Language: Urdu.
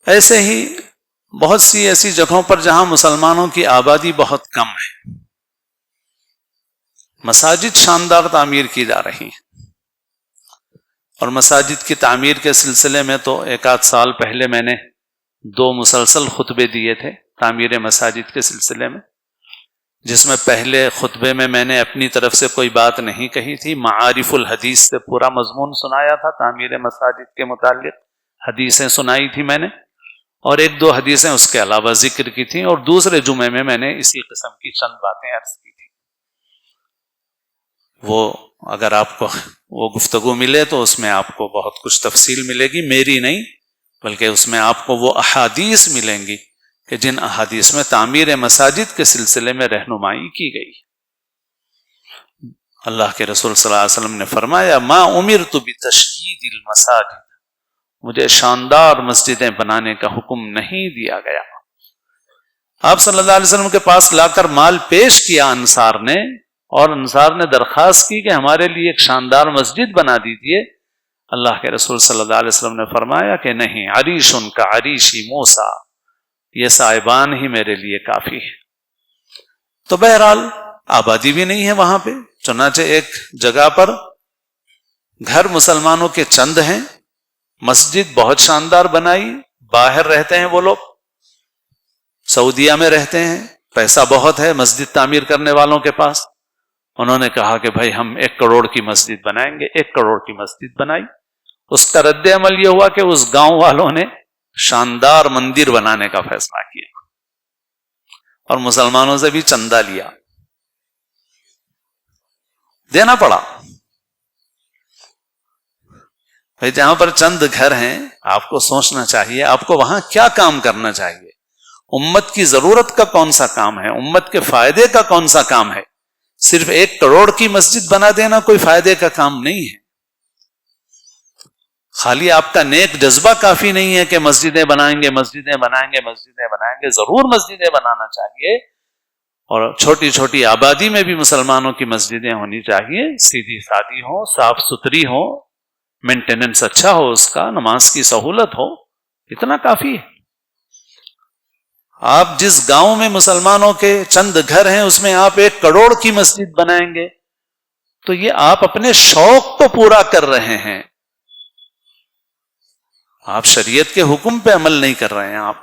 ایسے ہی بہت سی ایسی جگہوں پر جہاں مسلمانوں کی آبادی بہت کم ہے، مساجد شاندار تعمیر کی جا رہی ہیں، اور مساجد کی تعمیر کے سلسلے میں تو ایک آدھ سال پہلے میں نے 2 مسلسل خطبے دیے تھے تعمیر مساجد کے سلسلے میں، جس میں پہلے خطبے میں نے اپنی طرف سے کوئی بات نہیں کہی تھی، معارف الحدیث سے پورا مضمون سنایا تھا، تعمیر مساجد کے متعلق حدیثیں سنائی تھی میں نے، اور 1-2 حدیثیں اس کے علاوہ ذکر کی تھیں، اور دوسرے جمعے میں نے اسی قسم کی چند باتیں عرض کی تھی۔ وہ اگر آپ کو وہ گفتگو ملے تو اس میں آپ کو بہت کچھ تفصیل ملے گی، میری نہیں بلکہ اس میں آپ کو وہ احادیث ملیں گی کہ جن احادیث میں تعمیر مساجد کے سلسلے میں رہنمائی کی گئی۔ اللہ کے رسول صلی اللہ علیہ وسلم نے فرمایا ما امرت بتشیید المساجد، مجھے شاندار مسجدیں بنانے کا حکم نہیں دیا گیا۔ آپ صلی اللہ علیہ وسلم کے پاس لا کر مال پیش کیا انصار نے، اور انصار نے درخواست کی کہ ہمارے لیے ایک شاندار مسجد بنا دیجیے۔ اللہ کے رسول صلی اللہ علیہ وسلم نے فرمایا کہ نہیں، عریش کا عریشی موسیٰ، یہ صاحبان ہی میرے لیے کافی ہے۔ تو بہرحال آبادی بھی نہیں ہے وہاں پہ، چنانچہ ایک جگہ پر گھر مسلمانوں کے چند ہیں، مسجد بہت شاندار بنائی، باہر رہتے ہیں وہ لوگ، سعودیہ میں رہتے ہیں، پیسہ بہت ہے مسجد تعمیر کرنے والوں کے پاس۔ انہوں نے کہا کہ بھائی ہم 1 کروڑ کی مسجد بنائیں گے، 1 کروڑ کی مسجد بنائی۔ اس کا رد عمل یہ ہوا کہ اس گاؤں والوں نے شاندار مندر بنانے کا فیصلہ کیا اور مسلمانوں سے بھی چندہ لیا، دینا پڑا۔ بھائی جہاں پر چند گھر ہیں، آپ کو سوچنا چاہیے آپ کو وہاں کیا کام کرنا چاہیے، امت کی ضرورت کا کون سا کام ہے، امت کے فائدے کا کون سا کام ہے۔ صرف 1 کروڑ کی مسجد بنا دینا کوئی فائدے کا کام نہیں ہے۔ خالی آپ کا نیک جذبہ کافی نہیں ہے کہ مسجدیں بنائیں گے، مسجدیں بنائیں گے، مسجدیں بنائیں گے۔ ضرور مسجدیں بنانا چاہیے، اور چھوٹی چھوٹی آبادی میں بھی مسلمانوں کی مسجدیں ہونی چاہیے، سیدھی سادی ہو، صاف ستھری ہو، مینٹیننس اچھا ہو، اس کا نماز کی سہولت ہو، اتنا کافی ہے۔ آپ جس گاؤں میں مسلمانوں کے چند گھر ہیں اس میں آپ 1 کروڑ کی مسجد بنائیں گے تو یہ آپ اپنے شوق کو پورا کر رہے ہیں، آپ شریعت کے حکم پہ عمل نہیں کر رہے ہیں۔ آپ